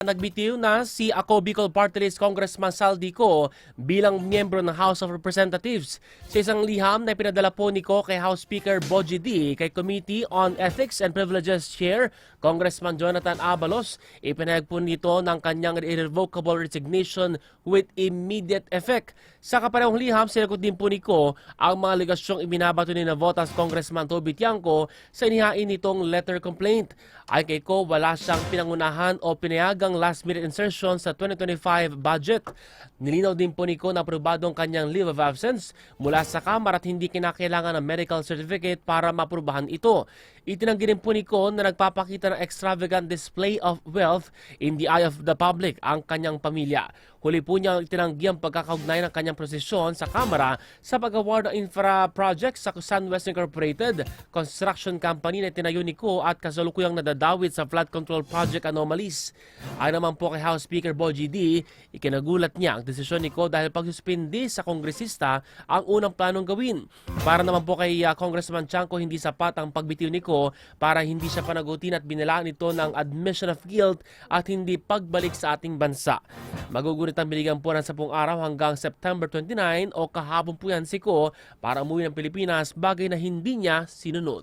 Nagbitiw na si Ako Bicol Party List Congressman Saldi Co bilang miyembro ng House of Representatives. Sa isang liham na pinadala po ni Co kay House Speaker Bogie D, kay Committee on Ethics and Privileges Chair Congressman Jonathan Abalos, ipinahayag po nito ng kanyang irrevocable resignation with immediate effect. Sa kaparehong liham, sinagot din po ni Co ang mga aligasyong ibinabato ni Navotas Congressman Toby Tiangco sa inihain nitong letter complaint. Ay kay Co, wala siyang pinangunahan o pinayagang last-minute insertion sa 2025 budget. Nilinaw din po ni Co na aprobado ang kanyang leave of absence mula sa Kamara at hindi kinakailangan ng medical certificate para maprubahan ito. Itinanggi rin po ni Co na nagpapakita ng extravagant display of wealth in the eye of the public ang kanyang pamilya. Huli po niya itinanggi ang pagkakaugnay ng kanyang posisyon sa Kamara sa pag-award ng infra project sa SunWest Incorporated, construction company na tinayo ni Co at kasalukuyang nadadawit sa flood control project anomalies. Ayon naman po kay House Speaker Bogie D, ikinagulat niya ang desisyon ni Co dahil pagsuspindi sa kongresista ang unang planong gawin. Para naman po kay Congressman Tiangco, hindi sapat ang pagbitiw ni Co para hindi siya panagutin at binalaan ito ng admission of guilt at hindi pagbalik sa ating bansa. Magugunit ang biligan po ng 10 araw hanggang September 29 o kahapon po yan si Co para umuwi ng Pilipinas, bagay na hindi niya sinunod.